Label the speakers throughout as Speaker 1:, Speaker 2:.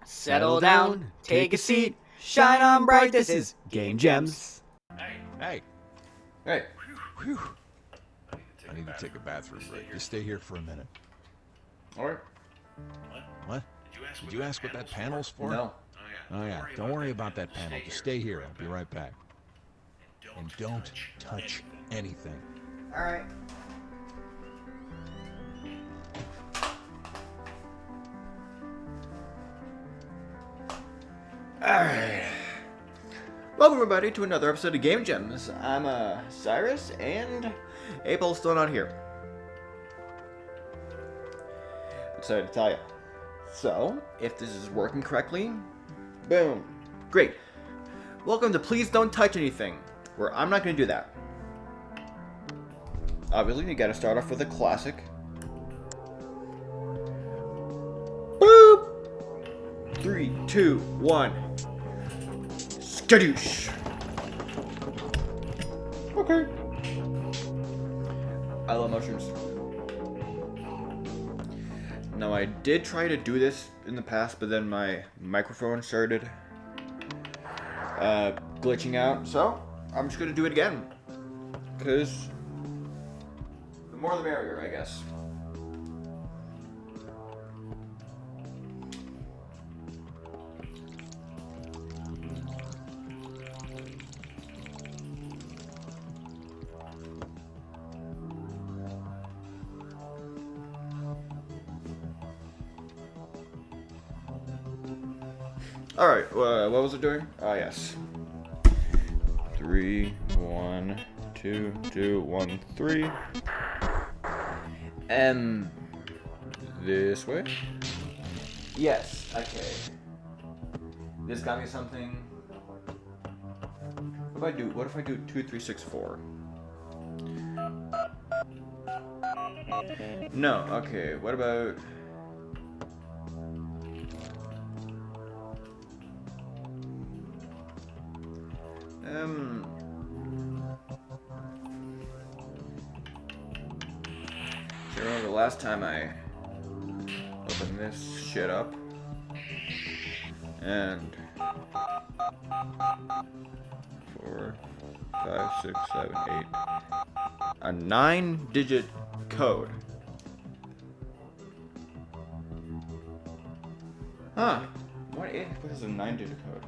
Speaker 1: Settle down, take a seat, shine on bright. This is Game Gems.
Speaker 2: Hey,
Speaker 3: Hey,
Speaker 2: whew. I need to take a bathroom break. Just stay here for a minute.
Speaker 3: alright.
Speaker 2: What? Did you ask what that panel's for?
Speaker 3: No.
Speaker 2: Oh yeah, don't worry about that panel. Just stay here. I'll be right back. And don't touch anything.
Speaker 3: Alright. Alright. Welcome everybody to another episode of Game Gems. I'm Cyrus and April's still not here. Excited to tell you. So, if this is working correctly, boom. Great. Welcome to Please Don't Touch Anything, where I'm not going to do that. Obviously, you gotta start off with a classic. Boop! 3, 2, 1. Skadoosh! Okay. I love mushrooms. Now, I did try to do this in the past, but then my microphone started glitching out, so I'm just gonna do it again. Because the more the merrier, I guess. Alright, what was it doing? Ah, yes. 3, 1, 2, 2, 1, 3. This way? Yes, okay. This got me something. What if I do 2, 3, 6, 4? No, okay, what about do you remember the last time I opened this shit up? And 4, 5, 6, 7, 8. A 9-digit code. Huh. What is a 9-digit code?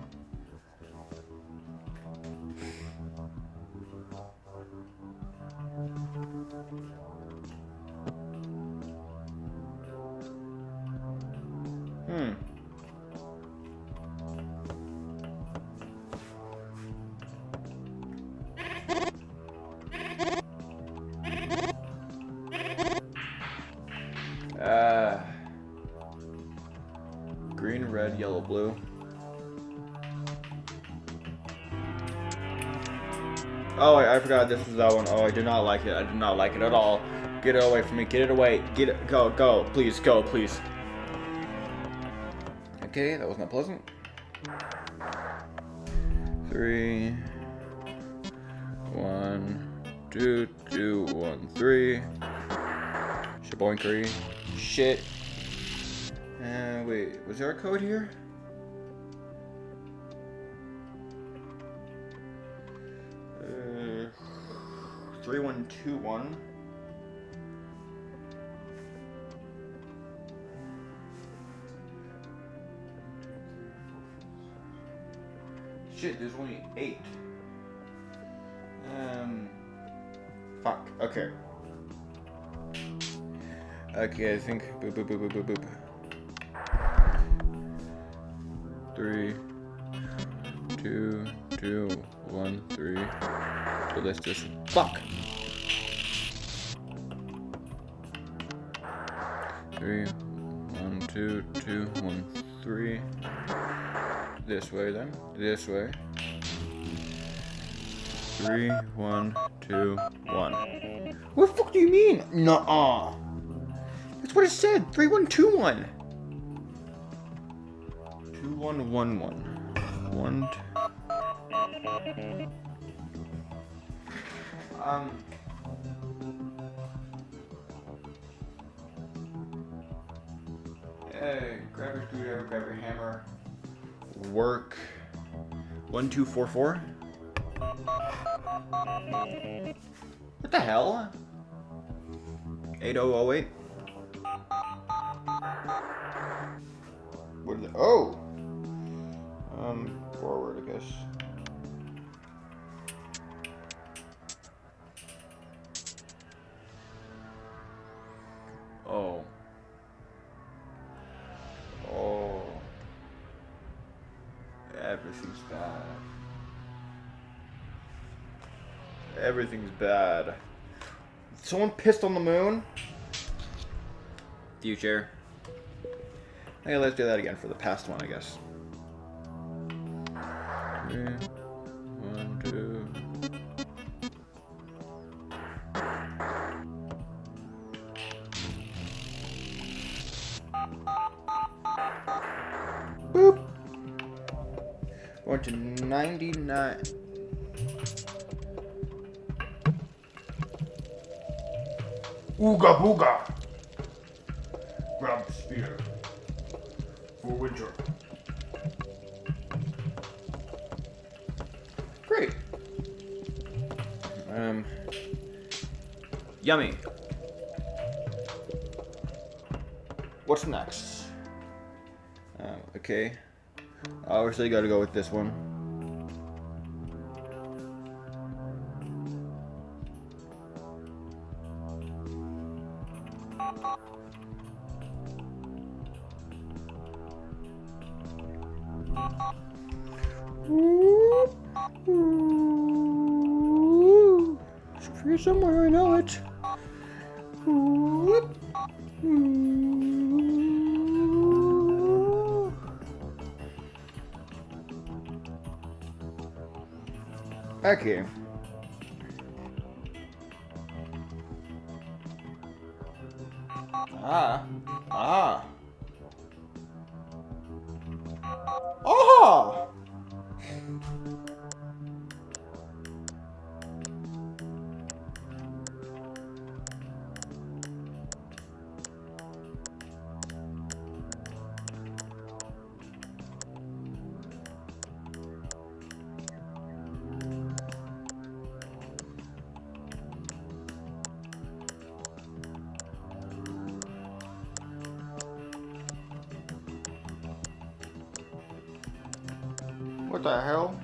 Speaker 3: Green, red, yellow, blue. Oh, I forgot this was that one. Oh, I do not like it. I do not like it at all. Get it away from me. Get it away. Get it. Go, go. Please, go, please. Okay, that was not pleasant. 3, 1, 2, 2, 1, 3. Shaboinkery. Shit. Wait, was there a code here? Uh, 3121. Shit, there's only 8. Fuck. Okay. Okay, I think. Boop, boop, boop, boop, boop, boop. 3, 2, 2, 1, 3. So let's just fuck. 3, 1, 2, 2, 1, 3. This way then. This way. 3, 1, 2, 1. What the fuck do you mean? Nuh-uh. That's what it said. 3121. 2111. 1, 2. Grab your screwdriver, grab your hammer. Work 1244. What the hell? 8008. What is it? Oh! Forward, I guess. Oh. Oh. Everything's bad. Everything's bad. Someone pissed on the moon? Future. Hey, let's do that again for the past one, I guess. 3, 1, 2. Boop. Going to 99.
Speaker 4: Ooga booga. Grab the spear. For winter.
Speaker 3: Great. Yummy. What's next? Okay. Obviously, gotta go with this one. It's here somewhere, I know it. Okay. Ah. Ah. Oh! What the hell?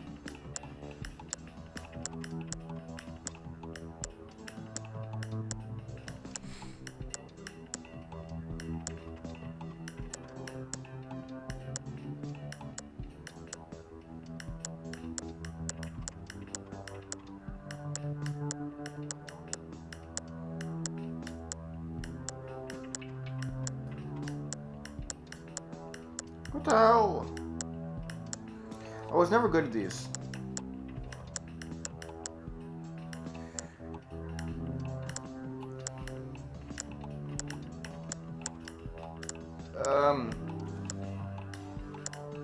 Speaker 3: What the hell? I was never good at these.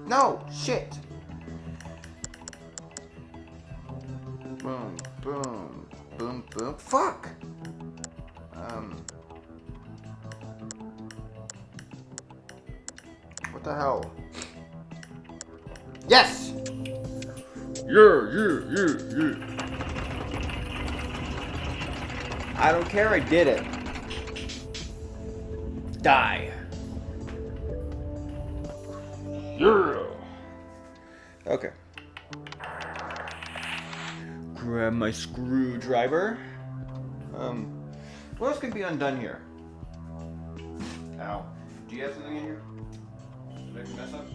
Speaker 3: No! Shit! Boom, boom, boom, boom. Fuck! What the hell? Yes! Yeah. I don't care, I did it. Die.
Speaker 4: Yeah.
Speaker 3: Okay. Grab my screwdriver. What else can be undone here? Ow. Do you have something in here? Did I mess up?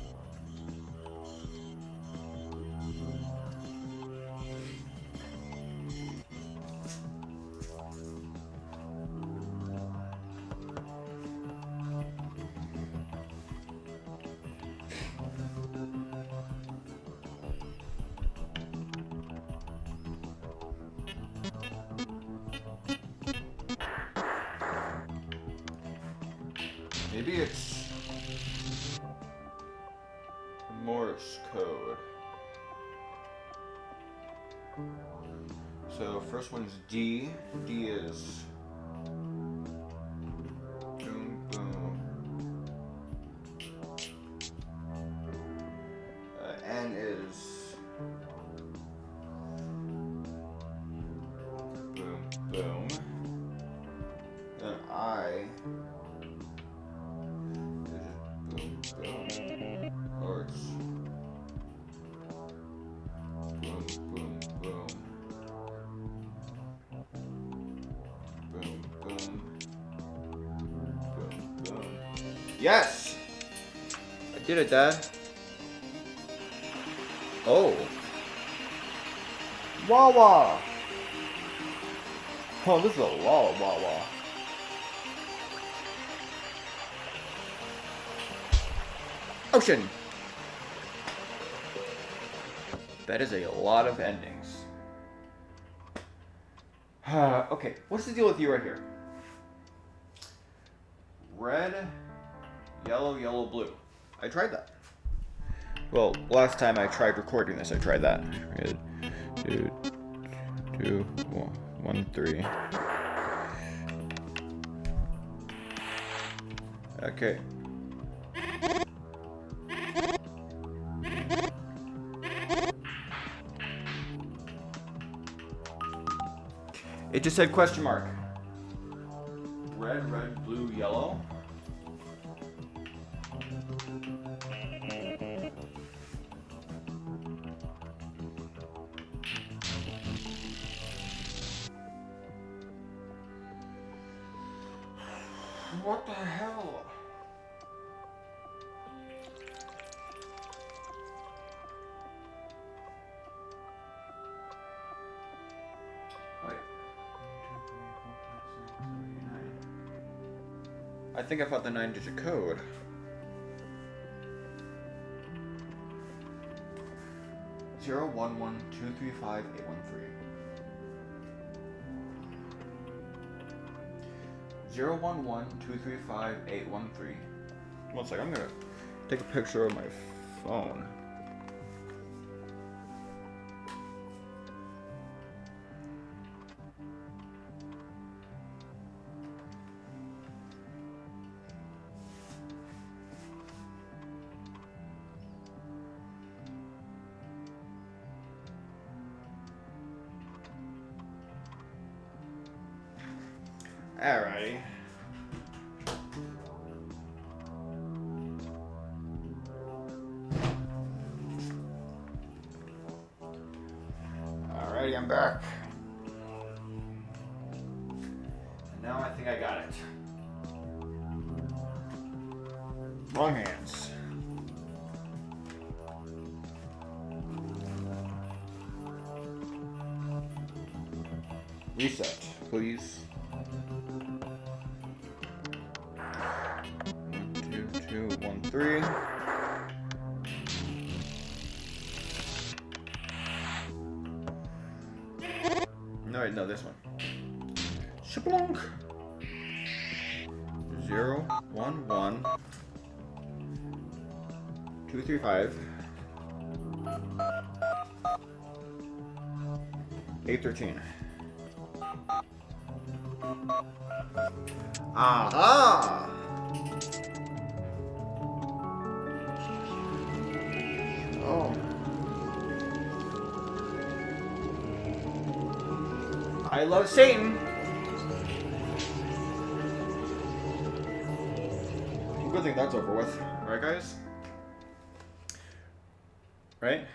Speaker 3: Maybe it's Morse code. So first one's D. D is boom boom. Boom. Then I. Boom, boom. Hearts. Boom, boom, boom. Boom, boom. Boom, boom. Yes! I did it, Dad. Oh. Wawa! Oh, this is a lot of Wawa. Ocean! That is a lot of endings. Okay, what's the deal with you right here? Red, yellow, yellow, blue. I tried that. Well, last time I tried recording this, I tried that. Red, 2, 1, 3. Okay. It just said question mark. Red, red, blue, yellow. What the hell? Wait. I think I found the 9-digit code. Zero 1 1 2 3 5 8 1 3. 0 1 1 2 3 5 8 1 3. One second, I'm gonna take a picture of my phone. Alrighty. Alrighty, I'm back. And now I think I got it. Wrong hands. Reset, please. 1 2 2 1 3. No, wait, no, this one. Shablonk. 0 1 1 2 3 5 8 13. Aha! Oh. I love Satan. Good thing that's over with. Alright, guys? Right?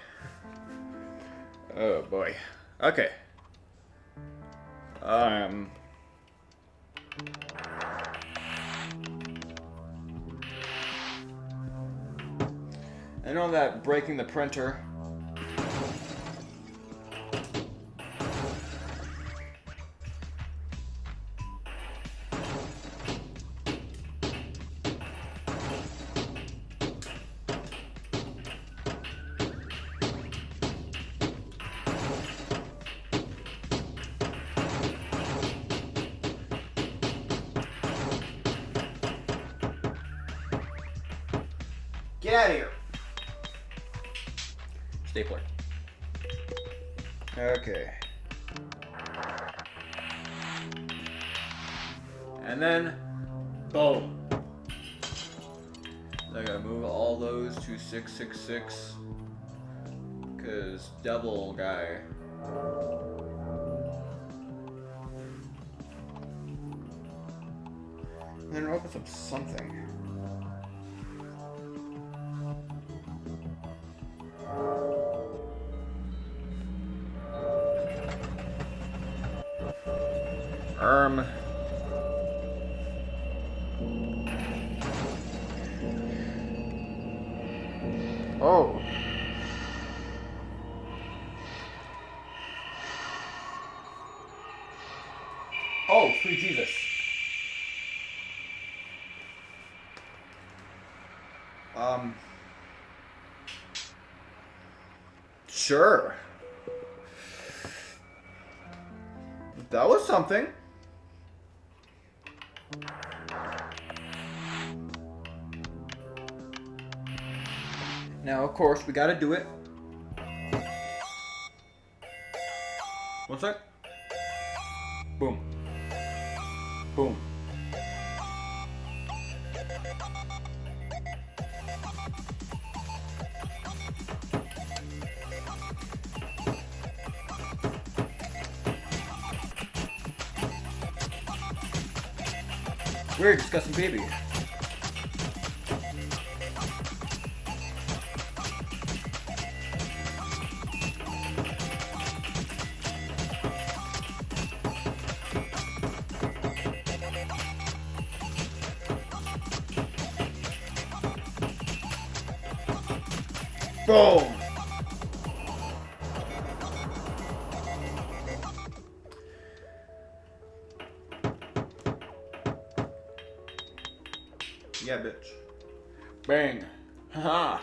Speaker 3: Oh, boy. Okay. I know that breaking the printer. Get out of here. Stapler. Okay. And then, boom. I gotta move all those to 666. Cause devil guy. then it opens up something. Oh. Oh, sweet Jesus. Sure. That was something. Now, of course, we gotta do it. What's that? Boom. Boom. Weird, disgusting baby. Boom! Yeah, bitch. Bang. Haha.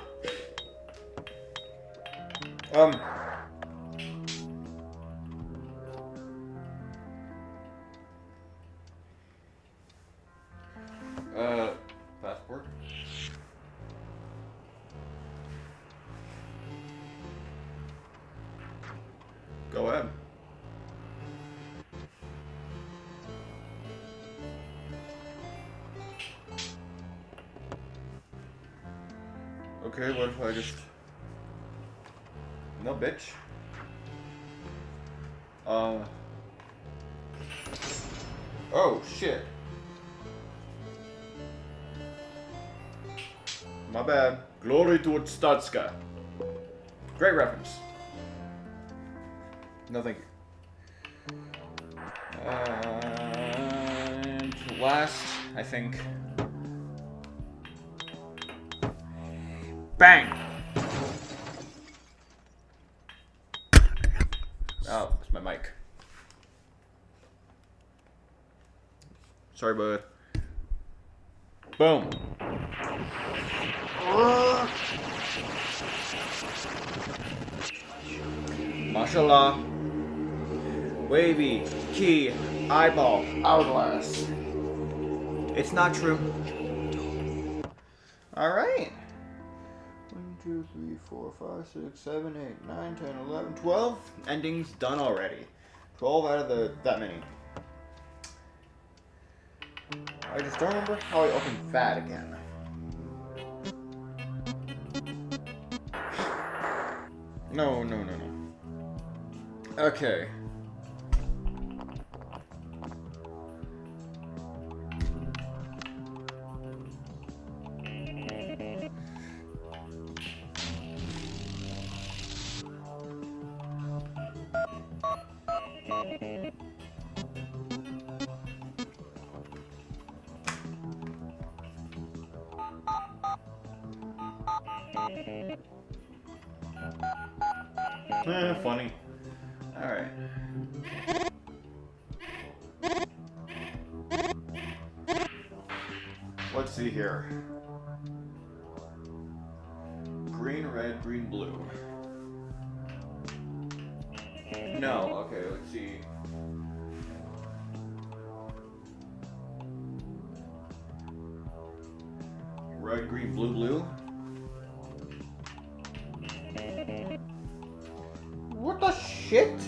Speaker 3: Passport? Go ahead. Okay, what if I just... No, bitch. Oh, shit. My bad. Glory to Statska. Great reference. No, thank you. And last, I think. Bang! Oh, it's my mic. Sorry, bud. Boom. Mashallah. Wavy, key, eyeball, hourglass. It's not true. Alright. 1, 2, 3, 4, 5, 6, 7, 8, 9, 10, 11, 12 endings done already. 12 out of that many. I just don't remember how I opened that again. No. Okay. Funny. Alright. Let's see here. Green, red, green, blue. No, okay, let's see. Red, green, blue, blue. What the shit?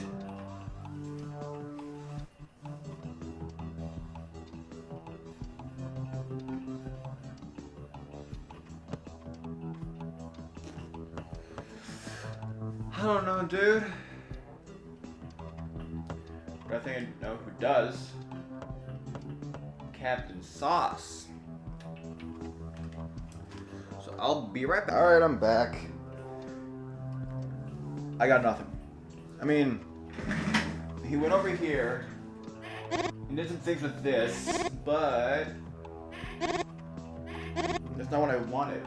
Speaker 3: I don't know, dude. But I think I know who does. Captain Sauce. So I'll be right back. Alright, I'm back. I got nothing. I mean, he went over here and did some things with this, but that's not what I wanted.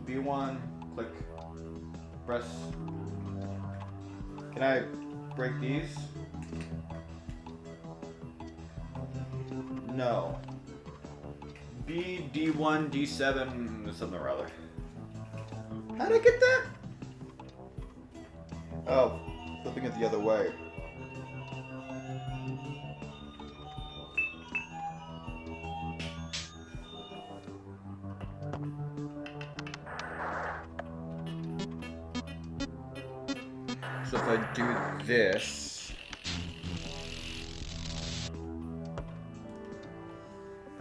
Speaker 3: B1, click, press. Can I break these? No. B, D1, D7, something or other. How'd I get that? Oh, flipping it the other way. So if I do this...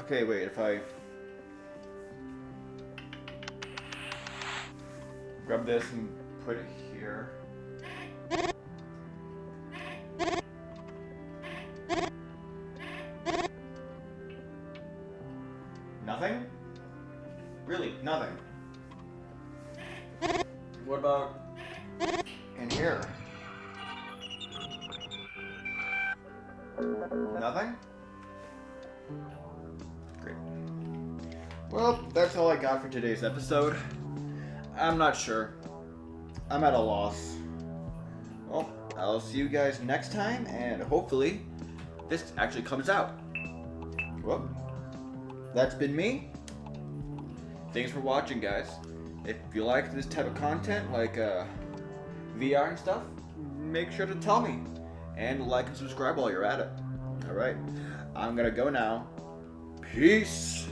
Speaker 3: Okay, wait, if I... grab this and put it here... Nothing? Really, nothing. What about in here? Nothing? Great. Well, that's all I got for today's episode. I'm not sure. I'm at a loss. Well, I'll see you guys next time, and hopefully this actually comes out. Well, that's been me. Thanks for watching, guys. If you like this type of content, like VR and stuff, make sure to tell me. And like and subscribe while you're at it. Alright, I'm gonna go now. Peace!